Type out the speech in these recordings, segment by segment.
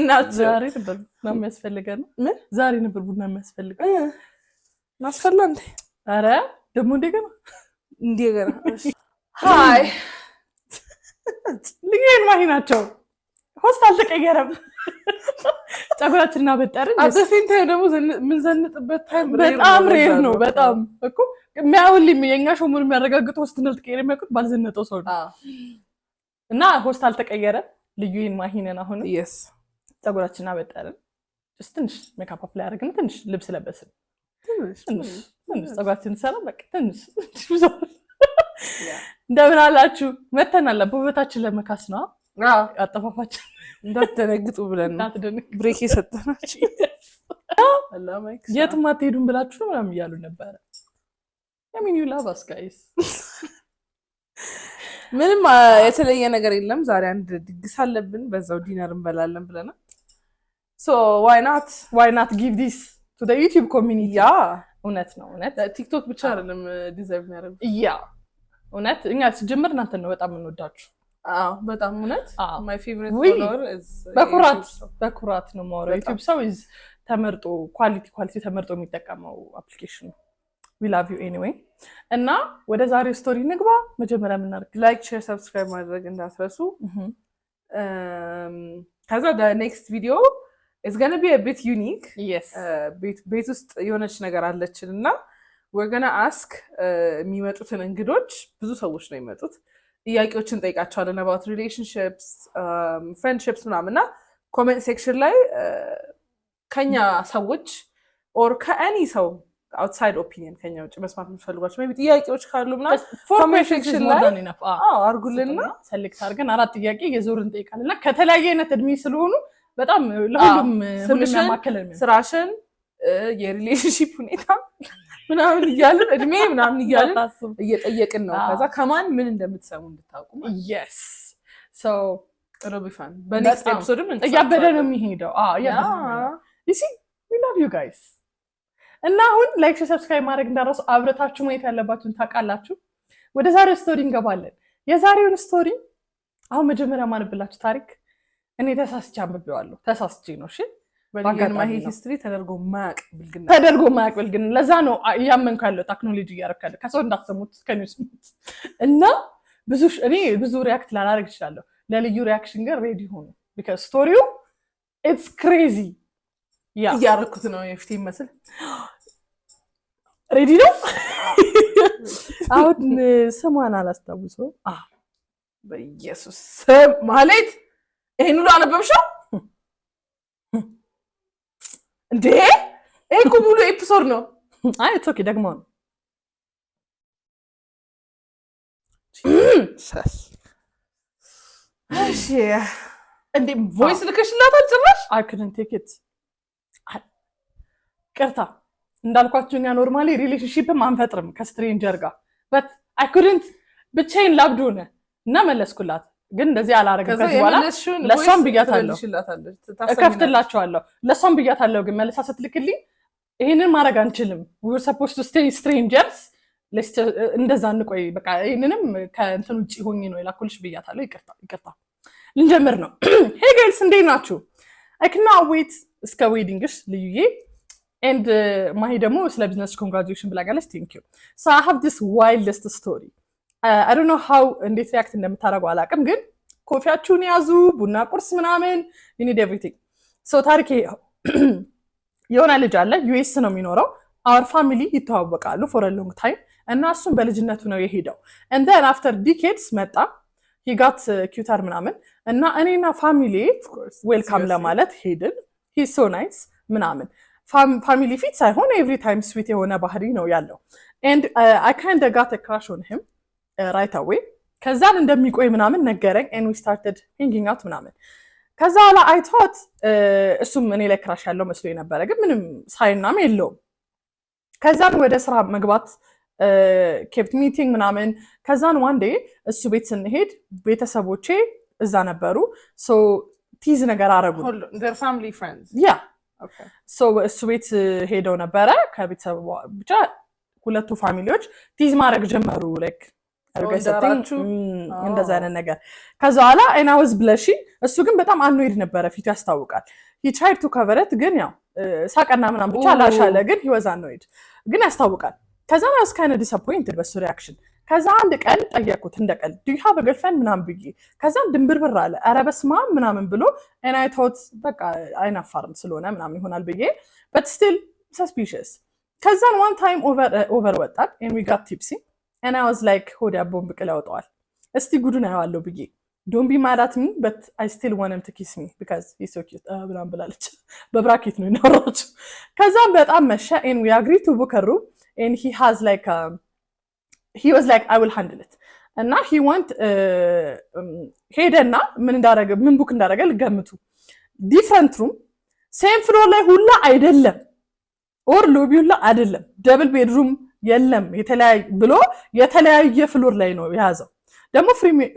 ናቸው ዛሬ ነበር ቡና የሚያስፈልገን ምን ዛሬ ነበር ቡና የሚያስፈልገን ማስፈላ እንዴ አረ ደግሞ እንደገና ሃይ ልዩን ማሂ ናቸው ሆስት አልተቀየረም ጸጉራችንና በጠርን አበፊንታ ደግሞ ምን ዘንጥበት ታይም በጣም ሬር ነው በጣም እኮ የሚያውልም የኛ ሾሙን የሚያረጋግጠው ሆስት ነው ተቀየረ የሚያውቁት ባልዘነጠው ሰው እና ሆስት አልተቀየረ ልዩን ማሂነን አሁን yes ጸጉራችንና በጠርን ትንሽ ሜካፕ አፕላይ አድርገን ትንሽ ልብስ ለበስን ትንሽ ጸጉራችን ሰራ በቃ ትንሽ እንደምን አላችሁ መተናል በውበታችን ለመካስ ነው አጠፋፋችን እንዳትደነግጡ ብለን ብሬክ የሰጠናችሁ የትም አትሄዱም ብላችሁ ነው ምናምን እያሉ ነበረ you love us guys ምንም የተለየ ነገር የለም ዛሬ አንድ ድግስ አለብን በዛው ዲነር እንበላለን ብለናል so why not give this to the YouTube community ያ እውነት ነው እውነት ቲክቶክ ብቻ አይደለም ዲዘርቭ የሚያደርጉት ያ እውነት እኛ ሲጀምር እናንተን ነው በጣም እንወዳችሁ በጣም እውነት my favorite Oui. follower is በኩራት ነው ማውራ YouTube ሰው is ተመርጦ ኳሊቲ ተመርጦ የሚጠቀመው አፕሊኬሽን we love you anyway እና ወደ ዛሬው ስቶሪ ንግባ መጀመሪያ ምን አድርግ ላይክ ሼር ሰብስክራይብ ማድረግ እንዳትረሱ ከዛ the next video is going to be a bit unique yes ቤት ውስጥ የሆነች ነገር አለችንና we're going to ask የሚመጡትን እንግዶች ብዙ ሰዎች ነው የሚመጡት ጥያቄዎችን ጠይቃቸዋለን about relationships friendships ምናምንና comment section ላይ ከኛ ሰዎች or ከአኒ ሰው outside opinion ከኛ ውጭ መስማት የምትፈልጓቸው maybe ጥያቄዎች ካሉ ምናምን comment section ላይ አርጉልና ሰሌክት አድርገን አራት ጥያቄ የዞርን ጠይቃለና ከተለያየ አይነት እድሜ ስለሆኑ በጣም ለሁሉም ያማከለ ነው ስራሽን የሪሌሽንሺፕ ሁኔታ ምናምን እያልን እድሜ ምናምን እያልን እየጠየቅን ነው ከዛ ከማን ምን እንደምትሰሙ እንድታውቁ yes so it'll be fun በኔክስት ኤፒሶድም እያበደ ነው የሚሄደው you see we love you guys እና አሁን ላይክ ሰብስክራይብ ማድረግ እንዳረሱ አብረታችሁ ማየት ያለባችሁን ታውቃላችሁ ወደ ዛሬው ስቶሪ እንገባለን የዛሬውን ስቶሪ አሁን መጀመሪያ ማንብላችሁ ታሪክ እኔ ተሳስቼ አንብቤዋለሁ ተሳስቼ ነው እሺ ማሂ ሂስትሪ ተደርጎ ማያቅ ብልግና ለዛ ነው ያመንኩ ያለው ቴክኖሎጂ ያረካለ ከሰው እንዳትሰሙት ከኒውስ እና ብዙ ሪአክት ላላረግ ይችላል ለልዩ ሪአክሽን ጋር ሬዲ ሆኑ because ስቶሪው it's crazy ያረኩት ነው የፍቲ መስል ሬዲ ነው አሁን ሰማን አላስታውሰው በኢየሱስ ማለት ይሄን ሁሉ አነበብሽው እንዴ እኮ ሙሉ ኤፒሶድ ነው አይ it's okay ደግሞ ነው እሺ እንዴ ቮይስ ልከሽላታል ጭራሽ I couldn't take it ቅርታ እንዳልኳችሁ እኛ ኖርማሊ ሪሌሽንሺፕም አንፈጥርም ከስትሬንጀር ጋር but I couldn't ብቻዬን ላብድ ሆነ እና መለስኩላት ግን እንደዚህ አላረገም ከዚህ በኋላ ለሷም ብያታለሁ እከፍትላችኋለሁ ለሷም ብያታለሁ ግን መልሳ ስትልክልኝ ይሄንን ማድረግ አንችልም we were supposed to stay strangers እንደዛ እንቆይ በቃ ይሄንንም ከእንትን ውጪ ሆኜ ነው የላኩልሽ ብያታለሁ ይቅርታ ልንጀምር ነው hey guys እንዴት ናችሁ I cannot wait እስከ ዌዲንግሽ ልዩዬ and ማሂ ደግሞ ስለ ቢዝነስ congratulations ብላጋለች thank you so I have this wildest story I don't know how እንዴት ሪአክት እንደምታረጉ አላቅም ግን ኮፊያችሁን ያዙ ቡና ቁርስ ምናምን you need everything so ታሪክ የሆነ ልጅ አለ ዩኤስ ነው የሚኖረው our family ይተዋወቃሉ for a long time እና እሱም በልጅነቱ ነው የሄደው and then after decades መጣ he got cuter ምናምን እና እኔና ፋሚሊ ዌልካም ለማለት ሄድን he's so nice ምናምን ፋሚሊ ፊት ሳይሆን every time sweet የሆነ ባህሪ ነው ያለው and I kind of got a crush on him right away ከዛን እንደሚቆይ ምናምን ነገረኝ and we started hanging out ምናምን ከዛ ላ I thought እሱም እኔ ላይ ክራሽ ያለው መስሎኝ ነበር ግን ምንም ሳይናም የለውም ከዛን ወደ ስራ መግባት kept meeting ምናምን ከዛን one day እሱ ቤት ስንሄድ ቤተሰቦቼ እዛ ነበሩ so ቲዝ ነገር አረጉ their family friends yeah okay so እሱ ቤት ሄደው ነበረ ከቤተሰብ ብቻ ሁለቱ ፋሚሊዎች ቲዝ ማድረግ ጀመሩ like እንደዛ አይነት ነገር ከዛ በኋላ and I was blushing እሱ ግን በጣም አንኖይድ ነበረ ፊቱ ያስታውቃል he tried to cover it ግን ያው ሳቀና ምናምን ብቻ አላሻለ ግን he was annoyed ግን ያስታውቃል ከዛ I was kind of disappointed በሱ ሪአክሽን ከዛ አንድ ቀን ጠየቁት እንደቀል do you have a girlfriend ምናምን ብዬ ከዛ ድንብርብር አለ ኧረ በስመ አብ ምናምን ብሎ and I thought በቃ አይናፋርም ስለሆነ ምናምን ይሆናል ብዬ but still suspicious ከዛ one time over ወጣን and we got tipsy and I was like ሆዲ አቦም ብቅል ያወጣዋል እስቲ ጉዱን አያዋለሁ ብዬ don't be mad at me but I still want him to kiss me because he's so cute ብላም ብላለች በብራኬት ነው እናወራች ከዛ በጣም መሸ and we agreed to book a room and he was like I will handle it እና he went ሄደና ምን ቡክ እንዳደረገ ልገምቱ different room same floor ላይ ሁላ አይደለም or lobby ሁላ አይደለም double bedroom የለም የተለያየ ፍሎር ላይ ነው ያዘው ደግሞ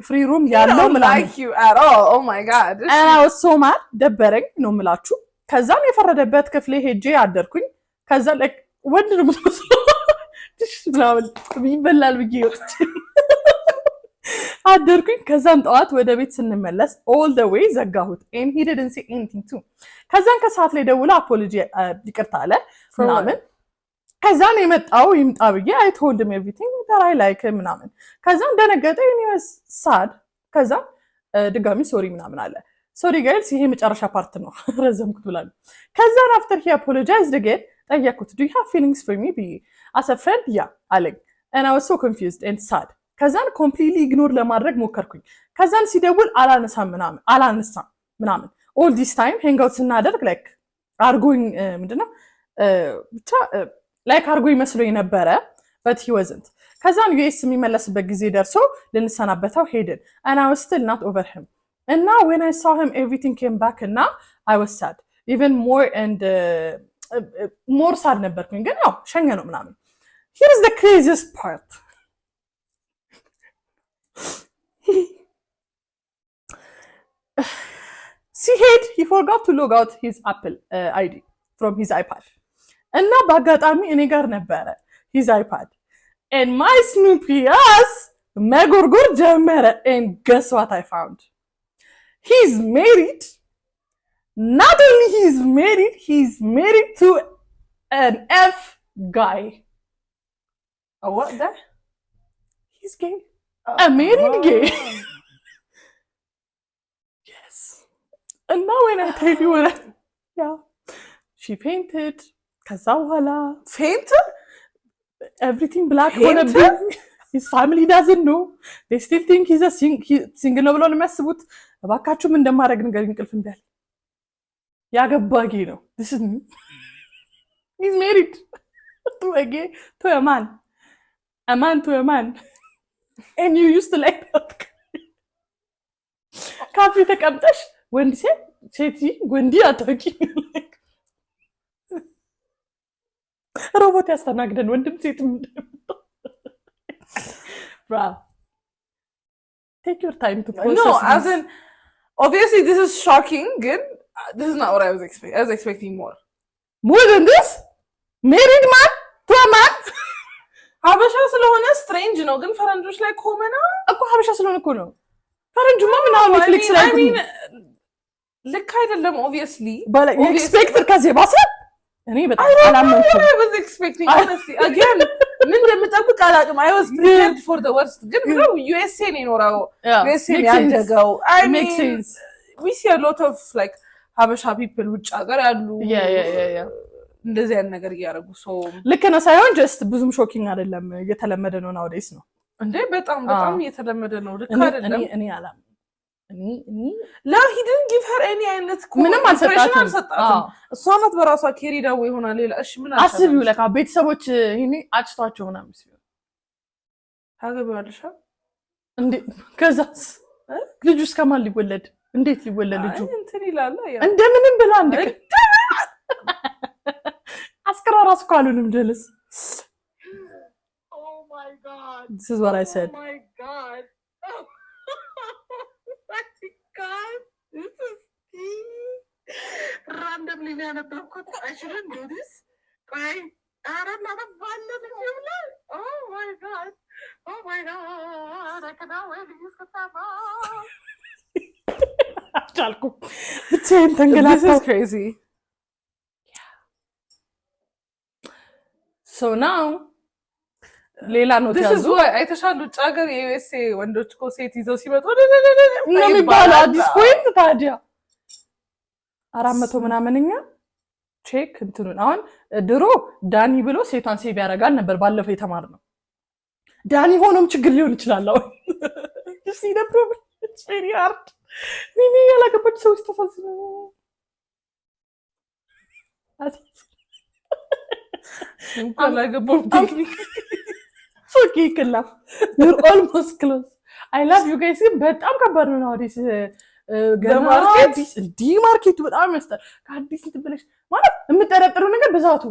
ፍሪ ሩም ያለው ምናምን oh my god I was so mad ደበረኝ ነው ምላችሁ ከዛም የፈረደበት ክፍሌ ሄጄ አደርኩኝ ከዛ like ወንድ ነው ምናምን ይበላል ብዬ አደርኩኝ ከዛን ጠዋት ወደ ቤት ስንመለስ all the way ዘጋሁት and he didn't say anything too ከዛን ከሰዓት ላይ ደውላ አፖሎጂ ይቅርታ አለ ምናምን ከዛን የመጣው ይምጣ ብዬ I told him everything that I like him ምናምን ከዛን ደነገጠ and he was sad ከዛን ድጋሚ ሶሪ ምናምን አለ sorry guys ይሄ መጨረሻ ፓርት ነው ረዘምኩት ብላል ከዛን after he apologized again ጠየቅኩት do you have feelings for me as a friend yeah አለኝ and I was so confused and sad ከዛን completely ignore ለማድረግ ሞከርኩኝ ከዛን ሲደውል አላነሳም ምናምን all this time hang out ስናደርግ like arguing ምንድነው ብቻ like arguing መስሎኝ ነበረ but he wasn't ከዛን ዩኤስ የሚመለስበት ጊዜ ደርሶ ልንሰናበታው ሄድን and I was still not over him and now when I saw him everything came back and now I was sad even more and more sad ነበርኩኝ ግን ያው ሸኘ ነው ምናምን here is the craziest part ሲሄድ he forgot to log out his Apple ID from his iPad እና በአጋጣሚ እኔ ጋር ነበረ his iPad and my Snoopy ass መጎርጎር ጀመረ and guess what I found he's married not only he's married to an F guy what the he's gay a married gay yes and now when I tell you yeah she fainted ከዛ በኋላ fainted everything black ሆነብኝ his family doesn't know they still think he's a single ነው ብለው ነው የሚያስቡት እባካችሁም እንደማደርግ ነገር እንቅልፍ እንዳለ ያገባጊ ነው this is me he's married to a man to a man and you used to like that ካፌ ተቀምጠሽ ወንድ ሴት ወንድ አታውቂ ሮቦት ያስተናግደን ወንድም ሴትም bro take your time to process no this. as in obviously this is shocking good this is not what I was expecting more than this married man to a man ሀበሻ ስለሆነ strange ነው ግን ፈረንጆች ላይ ኮመና እኮ ሀበሻ ስለሆነ እኮ ነው ፈረንጁማ ምናምን ኔትፍሊክስ ላይ ልክ አይደለም obviously but expected ከዚህ ባሰ እኔ በጣም አላመንኩም I was expecting honestly again ምን እንደምጠብቅ አላውቅም I was prepared for the worst ግን ነው USA ነው የኖረው USA ያደገው I mean we see a lot of like ሀበሻ people ውጭ ሀገር ያሉ እንደዚህ አይነት ነገር ያደርጉ so ልክ ነው ሳይሆን just ብዙም ሾኪንግ አይደለም እየተለመደ ነው nowadays ነው እንዴ በጣም እየተለመደ ነው ልክ አይደለም እኔ አላም ላ he didn't give her any አይነት ምንም አልሰጣትም እሷ ናት በራሷ ኬሪዳው ይሆናል ሌላ እሺ ምን አስቢው ለካ ቤተሰቦች ይሄኔ አጭቷቸው ምናምን ሲሆን ታገባለሽ እንዴ ከዛስ ልጁ እስከማን ሊወለድ እንዴት ሊወለድ ልጁ እንትን ይላል እንደምንም ብላ አስከራራስ ካሉንም ጀለስ oh my god this is what I said oh my god God, this is randomly I shouldn't do this. I don't know. Oh my god. አልቻልኩም ብቻዬን ተንገላታሁ። This is crazy. So now ሌላ ነው This is ተያዙ why አይተሻል ውጭ ሀገር የዩኤስኤ ወንዶች እኮ ሴት ይዘው ሲመጡ ነው የሚባለው። አዲስ ፖይንት ታዲያ 400 ምናምንኛ ቼክ እንትኑን አሁን ድሮ ዳኒ ብሎ ሴቷን ሴቭ ያደርጋል ነበር ባለፈው የተማርነው። ዳኒ ሆኖም ችግር ሊሆን ይችላል። አሁን you see the problem, it's very hard. ምን ያላገባች ሰው ተፈጽሞ እንኳን ላገባው ቴክኒክ Okay, ክላፍ you're almost close. I love you guys. በጣም ከባድ ነው አዲስ ማርኬት ማርኬቱ በጣም ያስጠላል። ከአዲስ ትብለሽ ማለት የምጠረጥሩ ነገር ብዛቱ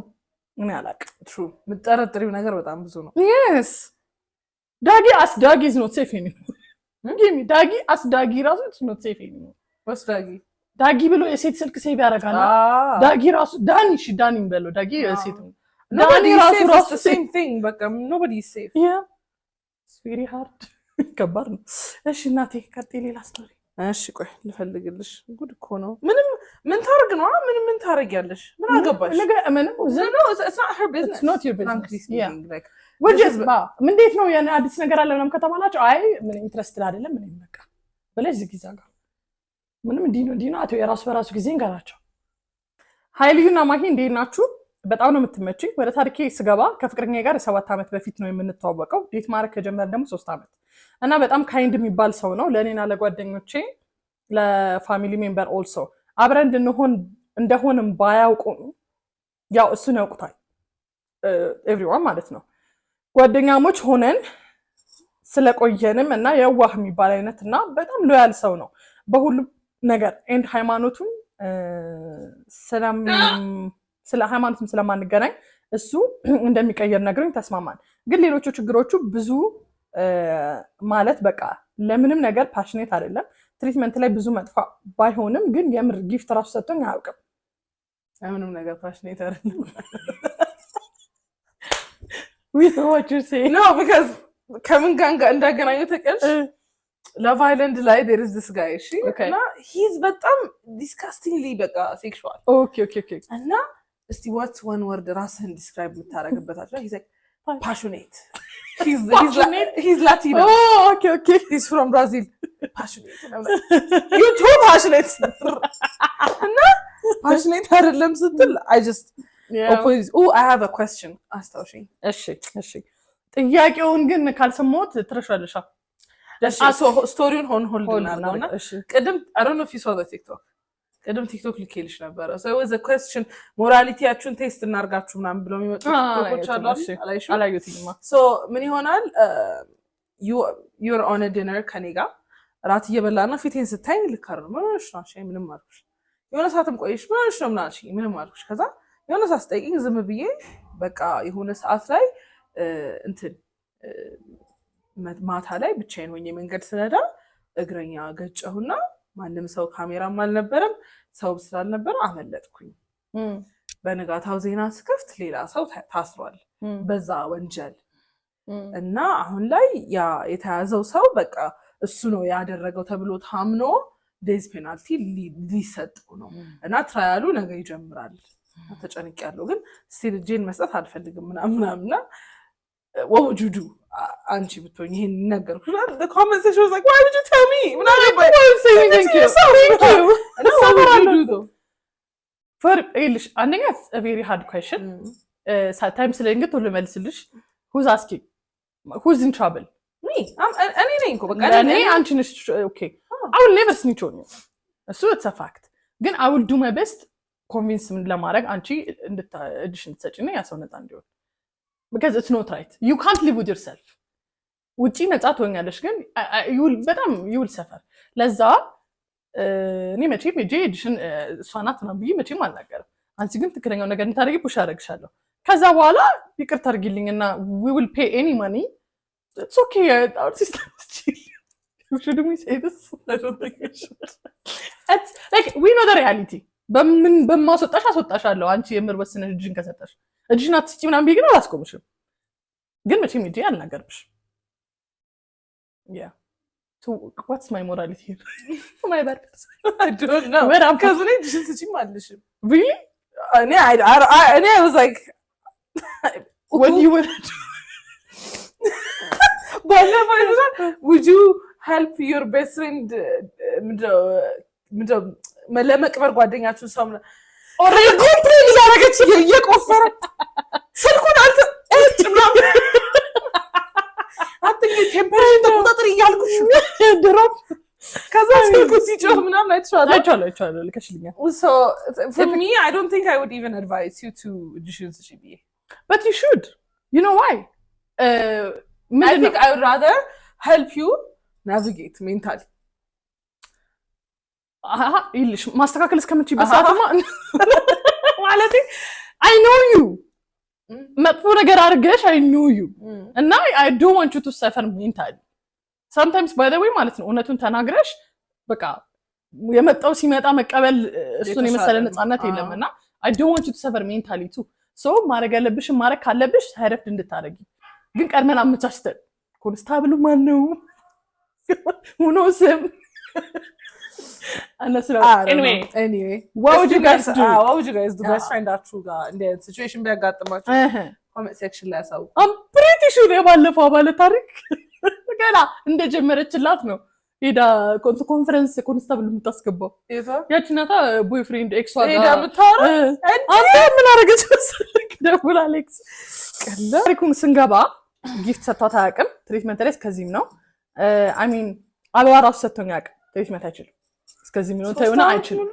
ምን ያላቅ true የምጠረጥሪው ነገር በጣም ብዙ ነው። yes ዳጊ አስዳጊ is not safe anymore. give me ዳጊ አስዳጊ ራሱ is not safe anymore. what's ዳጊ ብሎ የሴት ስልክ ሴቭ ያደርጋል። ዳጊ ራሱ ዳኒ እሺ ዳኒም በለው ዳጊ የሴት ነው። ዳኒ ራሱ same thing በቃ nobody is safe. yeah it's very hard. ከባድ ነው። እሺ እናቴ ቀጥይ ሌላ ስቶሪ። እሺ ቆይ ልፈልግልሽ። ጉድ እኮ ነው። ምን ታርግ ነው? ምን ታረጊያለሽ? ምን አገባሽ? ነገ ምንም no it's not her business. it's not your business. yeah like ወጀስ እንዴት ነው ያን አዲስ ነገር አለ ምናምን ከተባላችሁ አይ ምን ኢንትረስትድ አይደለም ምን በቃ በለሽ ዝግዛ ጋር ምንም እንዲህ ነው አቶ የራሱ በራሱ ጊዜ እንገራቸው። ኃይልዩና ማሂ እንዴት ናችሁ? በጣም ነው የምትመጪኝ። ወደ ታሪኬ ስገባ ከፍቅረኛዬ ጋር 7 ዓመት በፊት ነው የምንተዋወቀው። ዴት ማድረግ ከጀመርን ደግሞ 3 ዓመት እና በጣም ካይንድ የሚባል ሰው ነው ለእኔና ለጓደኞቼ ለፋሚሊ ሜምበር ኦልሶ አብረን እንደሆንም ባያውቁ ያው እሱን ያውቁታል ኤቭሪዋን ማለት ነው። ጓደኛሞች ሆነን ስለቆየንም እና የዋህ የሚባል አይነት እና በጣም ሎያል ሰው ነው በሁሉም ነገር ኤንድ ሃይማኖቱን ስለ ሃይማኖትም ስለማንገናኝ እሱ እንደሚቀየር ነግሮኝ ተስማማን። ግን ሌሎቹ ችግሮቹ ብዙ ማለት በቃ ለምንም ነገር ፓሽኔት አይደለም። ትሪትመንት ላይ ብዙ መጥፋ ባይሆንም ግን የምር ጊፍት ራሱ ሰጥቶኝ አያውቅም። ምንም ነገር ፓሽኔት አይደለም። we know what you're saying. no because ከምን ጋር እንዳገናኘው ተቀልሽ Love Island ላይ there is this guy እሺ እና he's በጣም disgustingly በቃ sexual. okay እና እስቲ what's one word ራስህን describe የምታረግበት አለ? he's like passionate. he's Latino. oh okay he's from Brazil. passionate. you too passionate. እና passionate አይደለም ስትል I just opposite. oh I have a question. አስታውሽኝ። እሺ ጥያቄውን ግን ካልሰማሁት ትረሻለሽ። ስቶሪውን ሆልድ እናድርገውና ቅድም I don't know if you saw the TikTok ቅድም ቲክቶክ ልኬልሽ ነበረ so it was a question ሞራሊቲያችሁን ቴስት እናርጋችሁ ምናምን ብለው የሚመጡ ቲክቶኮች አሉ አላየሁትም so ምን ይሆናል you're on a dinner ከኔ ጋር ራት እየበላና ፊቴን ስታይ ልካር ነው ምንሽ ነው አሽ ምንም አልኩሽ የሆነ ሰዓትም ቆይሽ ምንሽ ነው ምናልሽ ምንም አልኩሽ ከዛ የሆነ ሰዓት ስጠይቅኝ ዝም ብዬ በቃ የሆነ ሰዓት ላይ እንትን ማታ ላይ ብቻዬን ሆኜ መንገድ ስነዳ እግረኛ ገጨሁና ማንም ሰው ካሜራም አልነበረም ሰው ስላልነበረ አመለጥኩኝ። በነጋታው ዜና ስከፍት ሌላ ሰው ታስሯል በዛ ወንጀል እና አሁን ላይ ያ የተያዘው ሰው በቃ እሱ ነው ያደረገው ተብሎ ታምኖ ዴዝ ፔናልቲ ሊሰጠው ነው እና ትራያሉ ነገ ይጀምራል። ተጨንቄያለሁ ግን ስቲል ጄን መስጠት አልፈልግም ምናምና what would you do? አንቺ ብትሆኝ ይሄን ነገርኩ the conversation was like why would you tell me thank you and what would you do though for English አንደኛ a very hard question sometimes ለእንግት ሁሉ መልስልሽ who's asking who's in trouble me እኔ ነኝ እኮ በቃ እኔ አንቺ ነሽ okay I will never snitch on you so it's a fact ግን I will do my best convince ለማድረግ አንቺ እድሽ እንድትሰጪና ያሰው ነፃ እንዲሆን because it's not right you can't live with yourself ውጪ ነፃ ትሆኛለሽ ግን you will suffer ለዛ እኔ መቼም እጄሽን እሷናት ነው ብዬ መቼም አልናገርም አንቺ ግን ትክክለኛው ነገር እንታረጊ ፑሽ አደርግሻለሁ ከዛ በኋላ ይቅርታ አድርጊልኝና we will pay any money it's okay our system is chill should we say this I don't think we should it's like we know the reality በማስወጣሽ አስወጣሻለሁ አንቺ የምር ወስነሽ እጅን ከሰጠሽ እጅሽን አትስጪ ምናምን ቢገና አላስቆምሽም ግን መቼም እጄ አልናገርብሽ what's my morality here? My bad. I don't know. Where am Because when dishes ስጪም አልልሽም. Really? I was like, What do you want to do? Would you help your best friend ለመቅበር ጓደኛችሁን ሰው ኦሬዲ ኮምፕሌን እያደረገች እየቆፈረ ስልኩን አንተ እጭ ምናምን አትኝ ቴምፐሬቸር ተቆጣጠር እያልኩሽ ድሮፕ ከዛ ስልኩ ሲጮህ ምናምን አይቻለሁ ልከሽልኛል። So for me, I don't think I would even advise you to dishes be. But you should. You know why? I think I would rather help you navigate mentally. ይልሽ ማስተካከል እስከምትችይበት ሰዓትማ ማለት I know you መጥፎ ነገር አድርገሽ I know you እና I don't want you to suffer mentally. Sometimes by the way ማለት ነው እውነቱን ተናግረሽ በቃ የመጣው ሲመጣ መቀበል እሱን የመሰለ ነፃነት የለምና I don't want you to suffer mentally too. So ማድረግ ያለብሽ ማድረግ ካለብሽ ሳይረፍድ እንድታረጊ ግን ቀድመን አመቻችተን ኮንስታብሉ ማን ነው ሆኖ ስም Anyway, what would you guys do? What would you guys do? Best friend አችሁ ጋር እንደ situation ቢያጋጥማችሁ comment section ላይ አሳውቁ. I'm pretty sure የባለፈው አባለ ታሪክ ገና እንደጀመረችላት ነው ሄዳ ኮንፈረንስ ኮንስታብል የምታስገባው ያቺናታ ቦይፍሬንድ ኤክሷ ጋር ሄዳ የምታወራ አንተ ምን አደረገች መሰለክ ደውላ አሌክስ ቀላ ታሪኩን ስንገባ ጊፍት ሰጥቷት አያውቅም ትሪትመንት ላይ እስከዚህም ነው I mean አበባ ራሱ ሰጥቶኝ አያውቅም ትሪትመንት አይችልም እስከዚህ ምን ታዩና አይችልም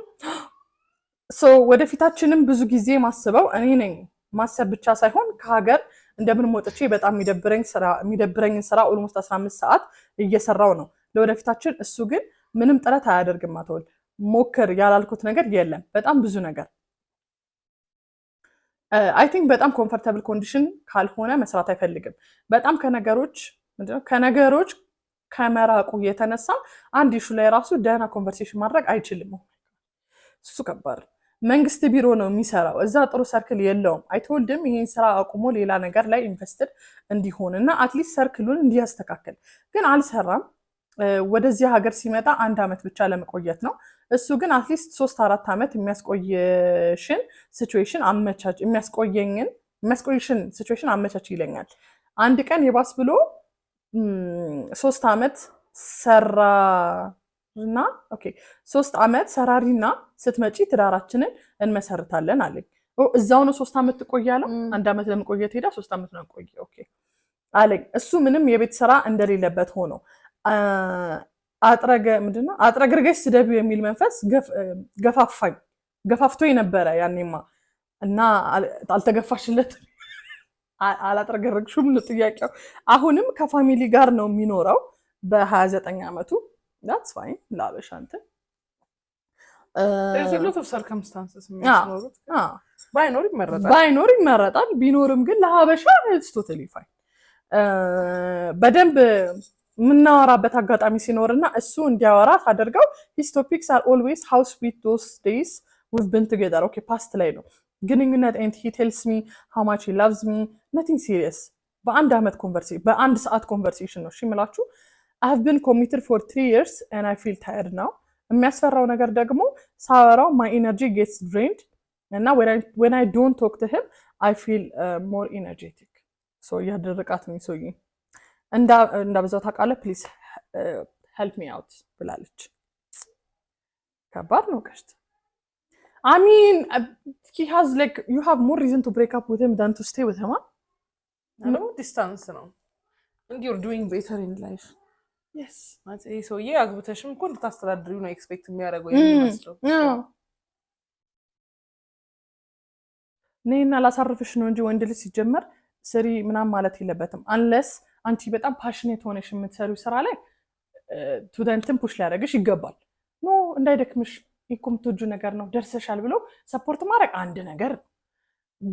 so ወደፊታችንም ብዙ ጊዜ ማስበው እኔ ነኝ ማሰብ ብቻ ሳይሆን ከሀገር እንደምን ሞጥቼ በጣም የሚደብረኝ ስራ ኦልሞስት 15 ሰዓት እየሰራው ነው ለወደፊታችን እሱ ግን ምንም ጥረት አያደርግም አትወል ሞክር ያላልኩት ነገር የለም በጣም ብዙ ነገር I think በጣም ኮምፎርታብል ኮንዲሽን ካልሆነ መስራት አይፈልግም በጣም ከነገሮች ከመራቁ የተነሳ አንድ ኢሹ ላይ ራሱ ደህና ኮንቨርሴሽን ማድረግ አይችልም እሱ ከባድ መንግስት ቢሮ ነው የሚሰራው እዛ ጥሩ ሰርክል የለውም አይቶልድም ይሄን ስራ አቁሞ ሌላ ነገር ላይ ኢንቨስትድ እንዲሆንና አትሊስት ሰርክሉን እንዲያስተካክል ግን አልሰራም ወደዚህ ሀገር ሲመጣ 1 አመት ብቻ ለመቆየት ነው እሱ ግን አትሊስት 3-4 አመት የሚያስቆይሽን ሲቹዌሽን አመቻች ይለኛል አንድ ቀን የባስ ብሎ 3 አመት ሰራና ኦኬ 3 አመት ሰራሪና ስትመጪ ትዳራችንን እንመሰርታለን አለኝ እዛው ነው 3 አመት ትቆያለህ 1 አመት ለመቆየት ሄዳ 3 አመት ነው ቆየ ኦኬ አለኝ እሱ ምንም የቤት ስራ እንደሌለበት ሆኖ አጥረግርገሽ ስደቢው የሚል መንፈስ ገፋፍቶኝ ነበረ ያኔማ እና አልተገፋሽለት አላጥረገርግሽም ለጥያቄው አሁንም ከፋሚሊ ጋር ነው የሚኖረው በ29 አመቱ that's fine ላበሽ አንተ there's a lot of circumstances የሚኖሩት ባይኖር ይመረጣል ቢኖርም ግን ለሀበሻ it's totally fine በደንብ ምናወራበት አጋጣሚ ሲኖርና እሱ እንዲያወራ ታደርገው his topics are always how sweet those days we've been together okay past ላይ ነው ግንኙነት and he tells me how much he loves me nothing serious በአንድ ሰዓት ኮንቨርሴሽን ነው ሽምላችሁ I have been committed for 3 years and I feel tired now የሚያስፈራው ነገር ደግሞ ሳወራው my energy gets drained and when I don't talk to him I feel more energetic so ያደረቃት ነው ሰውዬ እንዳበዛው ታውቃለህ ፕሊዝ help me out ብላለች ከባድ ነው ከሽት I mean he has like you have more reason to break up with him than to stay with him no distance ነው and you're doing better in life yes ማለት so yeah አግብተሽም እኮ እንድታስተዳድሪው ነው ኤክስፔክት የሚያደርገው የሚመስለው ነይና ላሳርፍሽ ነው እንጂ ወንድ ልጅ ሲጀመር ስሪ ምናም ማለት የለበትም unless አንቺ በጣም ፓሽኔት ሆነሽ የምትሰሪው ስራ ላይ ቱደንትን ፑሽ ሊያደርግሽ ይገባል ኖ እንዳይደክምሽ ይቆምቶጁ ነገር ነው ደርሰሻል ብሎ ሰፖርት ማድረግ አንድ ነገር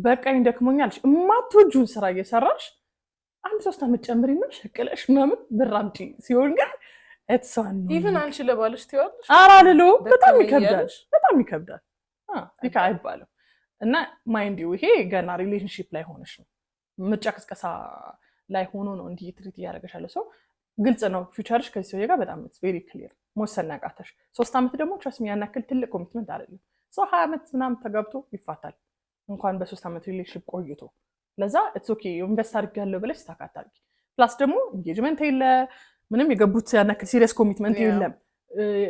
በቃኝ ደክሞኛልሽ ማትወጁን ስራ እየሰራሽ 1-3 አመት ጨምሪና ሸቀለሽ ምናምን ብራምጪ ሲሆን ግን it's on even አንቺ ለባልሽ ትይዋለሽ አራልሎ በጣም ይከብዳል ይካ አይባልም እና ማይንድ ዩ ይሄ ገና ሪሌሽንሺፕ ላይ ሆነሽ ነው ምርጫ ቅስቀሳ ላይ ሆኖ ነው እንዲህ ትሪት ያደርገሻል ሰው ግልጽ ነው ፊውቸርሽ ከዚህ ሰውዬ ጋር በጣም ቬሪ ክሊር መወሰን ያቃተሽ 3 ዓመት ደግሞ ትረስ የሚያናክል ትልቅ ኮሚትመንት አይደለም ሰው 20 ዓመት ምናምን ተጋብቶ ይፋታል እንኳን በ3 ዓመት ሪሌሽንሺፕ ቆይቶ ለዛ ኢትስ ኦኬ ኢንቨስት አድርጊያለሁ ብለሽ ታካታል ፕላስ ደግሞ ኢንጌጅመንት የለ ምንም የገቡት ያናክል ሲሪየስ ኮሚትመንት የለም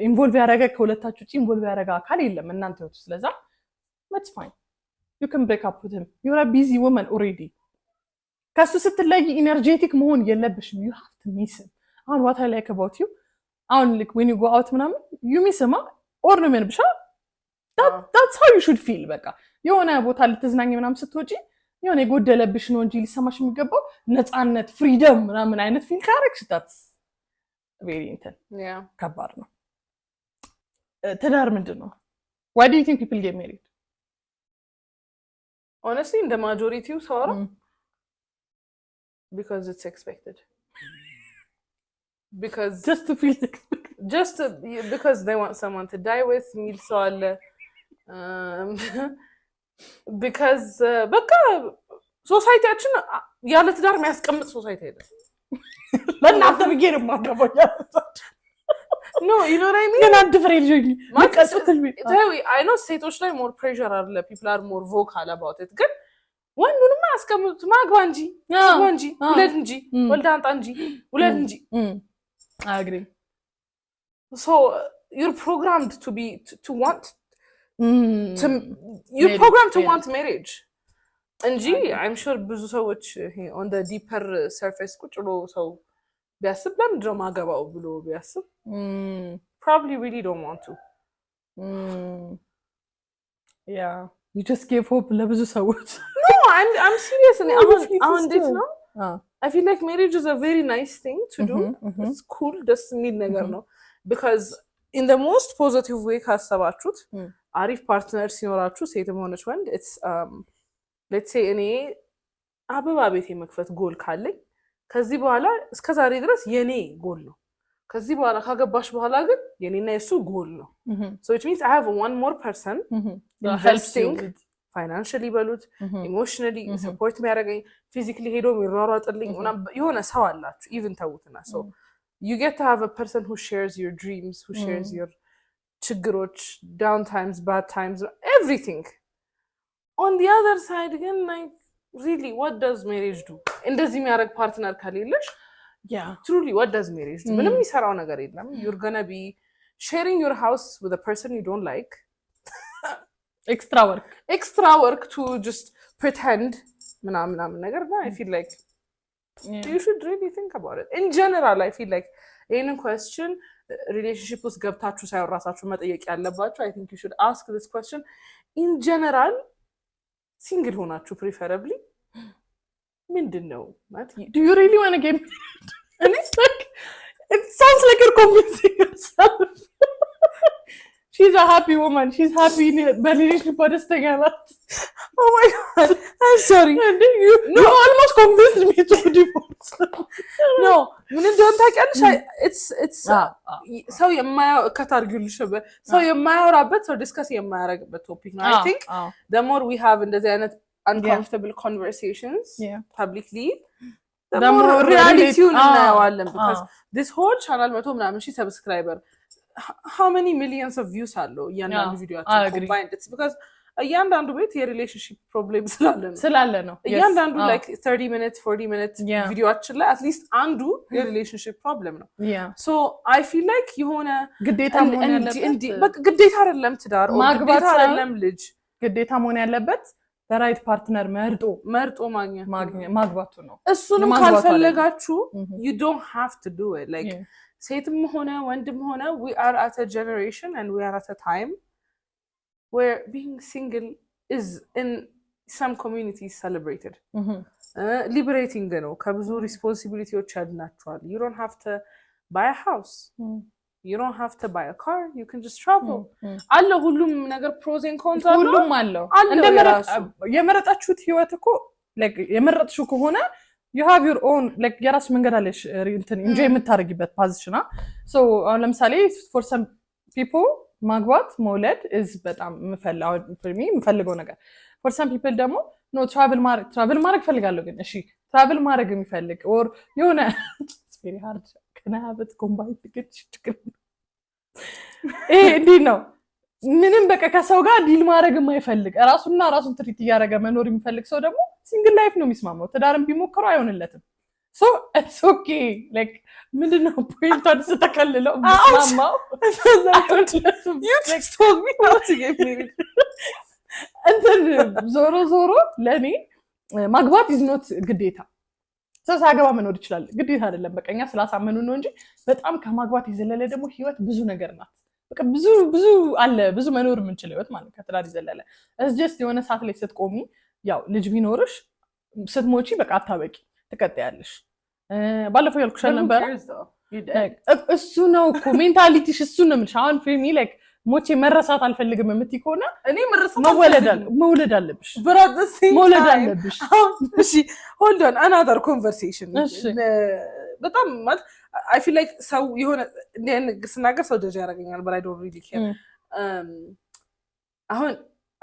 ኢንቮልቭ ያደረገ ከሁለታችሁ ውጪ ኢንቮልቭ ያደረገ አካል የለም እናንተ ወጥ ስለዛ that's fine you can break up with him you're a busy woman already ከሱ ስትለይ ኢነርጄቲክ መሆን የለብሽም you have to miss him አሁን what I like about you አሁን like when you go out ምናምን you miss him or ነው ምን ብቻ that's how you should feel በቃ የሆነ ቦታ ልትዝናኝ ምናምን ስትወጪ የሆነ የጎደለብሽ ነው እንጂ ሊሰማሽ የሚገባው ነፃነት ፍሪደም ምናምን አይነት ፊል ካረክሽ that's very intense ከባድ ነው ትዳር ምንድነው why do you think people get married honestly in the majority ሰው because it's expected because just to feel because they want someone to die with ሚል ሰው አለ because በቃ ሶሳይቲያችን ያለ ትዳር የሚያስቀምጥ ሶሳይቲ አይደለም ለእናንተ ብዬ ነው የማገባው no you know what I mean ግን አንድ ፍሬ ልጅ ማቀጥል I know ሴቶች ላይ more pressure አለ people are more vocal about it ግን ወንዱንም አያስቀምጡት ማግባ እንጂ ውለድ እንጂ ወልድ አንጣ እንጂ ውለድ እንጂ I agree so you're programmed to want you're programmed to want marriage እንጂ I'm sure ብዙ ሰዎች on the deeper surface ቁጭ ብሎ ሰው ቢያስብ ለምንድን ነው ማገባው ብሎ ቢያስብ probably really don't want to yeah you just gave hope ለብዙ ሰዎች no I'm serious አሁን እንዴት ነው I feel like marriage is a very nice thing to do it's cool ደስ የሚል ነገር ነው because in the most positive way ካሰባችሁት አሪፍ ፓርትነር ሲኖራችሁ ሴትም ሆነች ወንድ it's let's say እኔ አበባ ቤት የመክፈት ጎል ካለኝ ከዚህ በኋላ እስከ ዛሬ ድረስ የኔ ጎል ነው ከዚህ በኋላ ካገባሽ በኋላ ግን የኔና የሱ ጎል ነው so it means I have one more person investing financially በሉት emotionally support የሚያደርገኝ physically ሄዶ የሚሯሯጥልኝ የሆነ ሰው አላችሁ even ተውትና so you get to have a person who shares your dreams who shares your ችግሮች down times bad times everything on the other side again like really what does marriage do እንደዚህ የሚያደርግ ፓርትነር ከሌለሽ yeah truly what does marriage do ምንም የሚሰራው ነገር የለም you're gonna be sharing your house with a person you don't like extra work to just pretend ምናምን ነገር ነው I feel like you should really think about it in general I feel like in a question relationship ውስጥ ገብታችሁ ሳይሆን ራሳችሁ መጠየቅ ያለባችሁ I think you should ask this question in general single ሆናችሁ preferably ምንድነው ማለት do you really want to get and it's like it sounds like you're convincing yourself she's a happy woman she's happy in her relationship ደስተኛ ናት oh my god I'm sorry you almost convinced me to divorce no ምን እንደሆነ ታውቂያለሽ it's ሰው የማያው ከታርጉልሽ ሰው የማያወራበት ሰው ዲስከስ የማያረግበት ቶፒክ ነው I think the more we have እንደዚህ አይነት uncomfortable conversations publicly the more reality እናያዋለን because this whole channel 100 ምናምን ሺህ subscriber how many millions of views አለው እያንዳንዱ ቪዲዮአችን combined it's because እያንዳንዱ ቤት የሪሌሽንሺፕ ፕሮብሌም ስላለ ነው እያንዳንዱ like 30 minutes 40 minutes ቪዲዮአችን ላይ at least አንዱ የሪሌሽንሺፕ ፕሮብሌም ነው so I feel like የሆነ ግዴታ መሆን ያለበት በቃ ግዴታ አይደለም ትዳር ግዴታ አይደለም ልጅ ግዴታ መሆን ያለበት the right partner መርጦ ማግባቱ ነው እሱንም ካልፈለጋችሁ you don't have to do it like ሴትም ሆነ ወንድም ሆነ we are at a generation and we are at a time where being single is in some communities celebrated liberating ነው ከብዙ responsibilities ያድናችኋል you don't have to buy a house you don't have to buy a car you can just travel አለ ሁሉም ነገር pros and cons አለ ሁሉም አለው የመረጣችሁት ህይወት እኮ like የመረጥሽው ከሆነ you have your own like የራስሽ መንገድ አለሽ እንትን enjoy የምታረጊበት ፖዚሽን so አሁን ለምሳሌ for some people ማግባት መውለድ is በጣም የምፈልገው ነገር for some people ደግሞ no travel ማድረግ ፈልጋለሁ ግን እሺ travel ማድረግ የሚፈልግ or የሆነ very hard can I have it combined ችግር እንዴት ነው ምንም በቃ ከሰው ጋር ዲል ማድረግ የማይፈልግ ራሱን ትሪት እያደረገ መኖር የሚፈልግ ሰው ደግሞ ሲንግል ላይፍ ነው የሚስማማው ትዳርም ቢሞክረው አይሆንለትም so it's okay like ምንድነው ፖይንቱን ስተከልለው ማማው you just told me not to get married እንትን ዞሮ ለኔ ማግባት is not ግዴታ ሰው ሳገባ መኖር ይችላል ግዴታ አይደለም በቃኛ ስላሳመኑ ነው እንጂ በጣም ከማግባት ይዘለለ ደግሞ ህይወት ብዙ ነገር ናት በቃ ብዙ አለ ብዙ መኖር የምንችለው ህይወት ማለት ከትዳር ይዘለለ it's just የሆነ ሰዓት ላይ ስትቆሚ ያው ልጅ ቢኖርሽ ስትሞቺ በቃ አታበቂ ትቀጥያለሽ ባለፈው ያልኩሽ ነበር እሱ ነው እኮ ሜንታሊቲሽ እሱ ነው የምልሽ አሁን ፌሚ ላይክ ሞቼ መረሳት አልፈልግም የምትይ ከሆነ እኔ መውለድ አለብሽ መውለድ አለብሽ እሺ hold on another conversation በጣም ማለት I feel like ሰው የሆነ ስናገር ሰው ደረጃ ያደርገኛል but I don't really care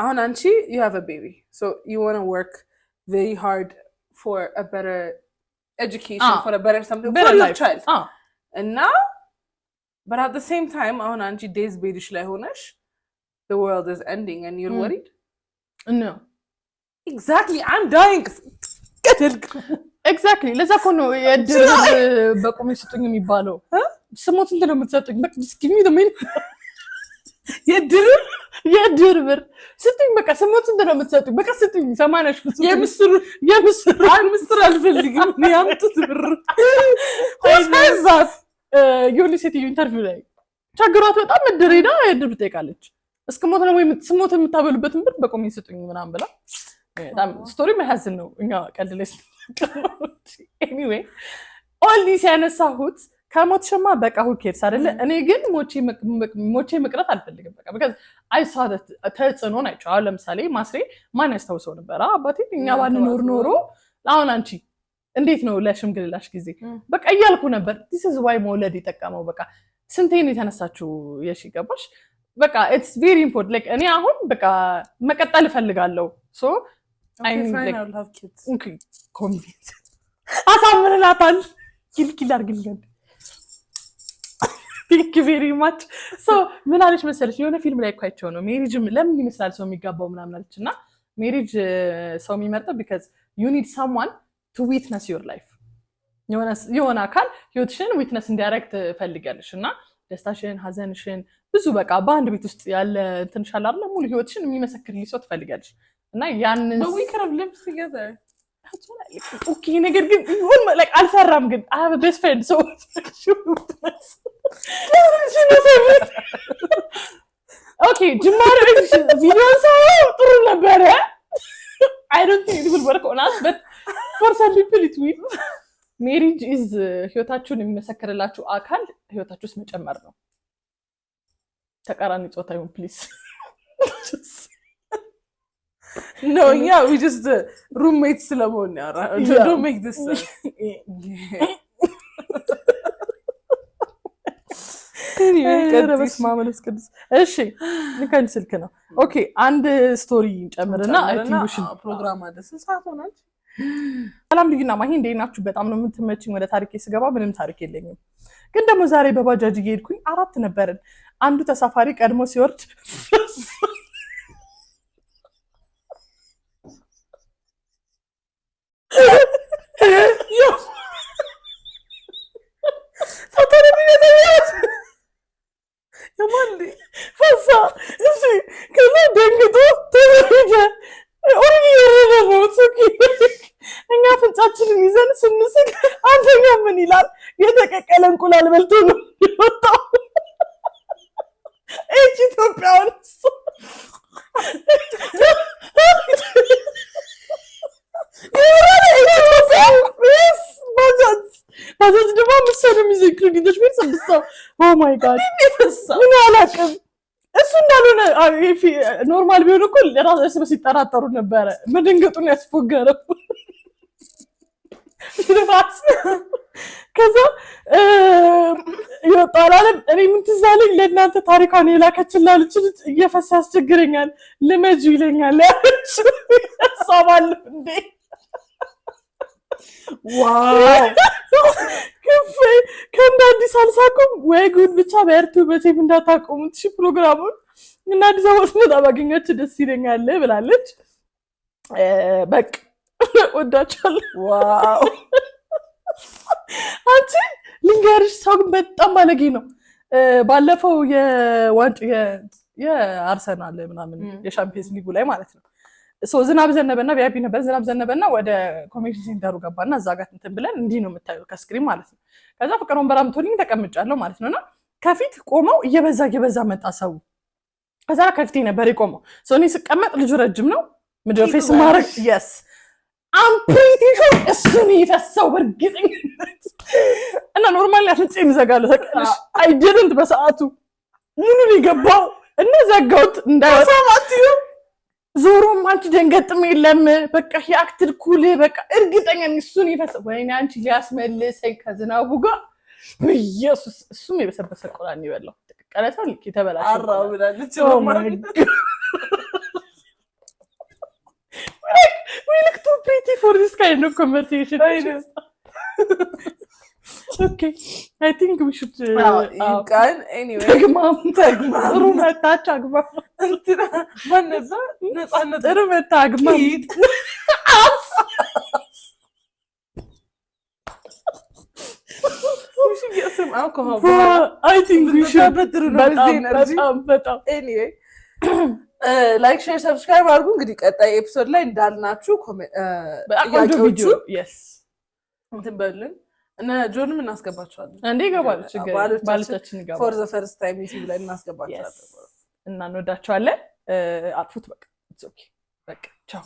አሁን አንቺ you have a baby so you want to work very hard for a better education for a better something for your child and now but at the same time አሁን አንቺ days ቤድሽ ላይ ሆነሽ the world is ending and you're worried no exactly I'm dying exactly ለዛ እኮ ነው የድር በቁም ይስጡኝ የሚባለው ስሞት እንት ነው የምትሰጡኝ በቃ give me the money የድር ብር ስጡኝ በቃ ስሞት እንት ነው የምትሰጡኝ በቃ ስጡኝ ሰማናሽ የምስር አልፈልግም ያምጡት ብር ሆስፒታል የሆነ ሴትዮ ኢንተርቪው ላይ ቸግሯት በጣም እድሬዳ የድር ትጠይቃለች እስከሞት ነው ወይ ስሞት የምታበሉበትን ብር በቆም ይስጡኝ ምናምን ብላ በጣም ስቶሪ መሐዘን ነው እኛ ቀልለስ anyway all these ያነሳሁት ከሞትሽማ በቃ who cares አይደለ እኔ ግን ሞቼ መቅረት አልፈልግም በቃ because I saw that ተጽዕኖን አይቻለሁ ለምሳሌ ማስሬ ማን ያስታውሰው ነበር አባቴ እኛ ባንኖር ኖሮ አሁን አንቺ እንዴት ነው ለሽምግልላሽ ጊዜ በቃ እያልኩ ነበር this is why መውለድ ይጠቀመው በቃ ስንቴን የተነሳችሁ የሺ ገባሽ በቃ it's very important like እኔ አሁን በቃ መቀጠል እፈልጋለሁ so I will have kids okay convince አሳምረናታል ኪልኪል አድርግልኝ thank you very much so ምን አለሽ መሰለሽ የሆነ ፊልም ላይ ኳይቸው ነው ሜሪጅ ለምን ይመስላል ሰው የሚጋባው ምናምን አለችና ሜሪጅ ሰው የሚመርጠው because you need someone to witness your life የሆነ አካል ህይወትሽን ዊትነስ እንዲያደርግ ትፈልጊያለሽና ደስታሽን ሀዘንሽን ብዙ በቃ በአንድ ቤት ውስጥ ያለ እንትን ሻላር ለሙሉ ህይወትሽን የሚመሰክርልሽ ሰው ትፈልጊያለሽ እና ያንን but we could have lived together okay ነገር ግን ይሁን like አልሰራም ግን I have a best friend so okay ጅማሬ ቪዲዮ ሰው ጥሩ ነበር I don't think it will work on us but for some people it will marriage is ህይወታችሁን የሚመሰክርላችሁ አካል ህይወታችሁስ መጨመር ነው ተቃራኒ ጾታ ይሁን please no yeah we just roommates ስለመሆን ያራ don't make this ረበስ ማመለስ ቅዱስ እሺ ልከን ስልክ ነው ኦኬ አንድ ስቶሪ ጨምርና አቲቪሽን ፕሮግራም አለ ሰዓት ሆናል ሰላም ልዩና ማሂ እንዴት ናችሁ በጣም ነው የምትመጪኝ ወደ ታሪኬ ስገባ ምንም ታሪክ የለኝም ግን ደግሞ ዛሬ በባጃጅ እየሄድኩኝ 4 ነበርን አንዱ ተሳፋሪ ቀድሞ ሲወርድ ፈሳ እሺ ከዛ ደንግጦ ተዘረገ ኦሪዲ የረረበው ሰኪ እኛ ፍንጫችንን ይዘን ስንስቅ አንተኛ ምን ይላል የተቀቀለ እንቁላል በልቶ ነው የወጣው እቺ ኢትዮጵያውን ባዛዝ ደግሞ ምሳሌም ይዘክሩኝ እንደሽ ቤት ሰብስታው ኦ ማይ ጋድ ምን አላቀም እሱ እንዳልሆነ ኖርማል ቢሆን እኮ ለራስ በስ ይጠራጠሩ ነበር መደንገጡን ያስፎገረው ይደፋስ ከዛ ይወጣላል እኔ ምን ትዛለኝ ለእናንተ ታሪካን የላከችላልች እየፈሳ ያስቸግረኛል ልመጁ ይለኛል ያሳባል እንዴ ዋው ከእንደ አዲስ አልሳኩም ወይ ጉድ። ብቻ በርቱ በሴፍ እንዳታቆሙት እሺ ፕሮግራሙን። እና አዲስ አበባ ስመጣ ባገኛችሁ ደስ ይለኛል ብላለች። በቃ ወዳችኋለሁ። ዋው አንቺ ልንገርሽ ሰው ግን በጣም ባለጌ ነው። ባለፈው የአርሰናል ምናምን የሻምፒየንስ ሊጉ ላይ ማለት ነው ዝናብ ዘነበና ቪአይፒ ነበር። ዝናብ ዘነበና ወደ ኮሚሽን ሴንተሩ ገባና እዛ ጋር እንትን ብለን እንዲህ ነው የምታየው ከስክሪን ማለት ነው። ከዛ ፍቅር ወንበር አምጥቶልኝ ተቀምጫለሁ ማለት ነውና ከፊት ቆመው እየበዛ መጣ ሰው። ከዛ ከፊቴ ነበር የቆመው እኔ ስቀመጥ ልጁ ረጅም ነው ምድር ፌስ ማድረግ yes I'm pretty sure እሱን ይፈሰው በእርግጠኝነት እና ኖርማሊ አፍንጫዬን እዘጋለሁ ታውቂያለሽ። I didn't በሰዓቱ ምኑን የገባው እና ዘጋሁት እንዳይወጣ ዞሮም አንቺ ደንገጥም የለም በቃ ያክትድ ኩል በቃ እርግጠኛ ነኝ እሱን ይፈሰው። ወይኔ አንቺ ሊያስመልሰኝ ከዝናቡ ጋር በኢየሱስ እሱም የበሰበሰ ቆላን ይበላው ተቀቀለሰው ልክ የተበላሽ አራው ብላለች። We look too pretty for this kind of conversation. Okay, I think we should you can anyway. ተግማም ጥሩ መታች አግማም እንትና ማነዛ ነፃነት ጥሩ መታ አግማም we should get some alcohol. I think we should በጣም anyway ላይክ ሼር ሰብስክራይብ አድርጉ። እንግዲህ ቀጣይ ኤፒሶድ ላይ እንዳልናችሁ ጥያቄዎቹ yes እንትን በሉን እና ጆንም እናስገባቸዋለን እንዴ ይገባሉ። ችግር ባለቻችን ይገባሉ። for the first time ዩቲዩብ ላይ እናስገባቸዋለን እና እንወዳቸዋለን። አጥፉት በቃ it's okay በቃ ቻው።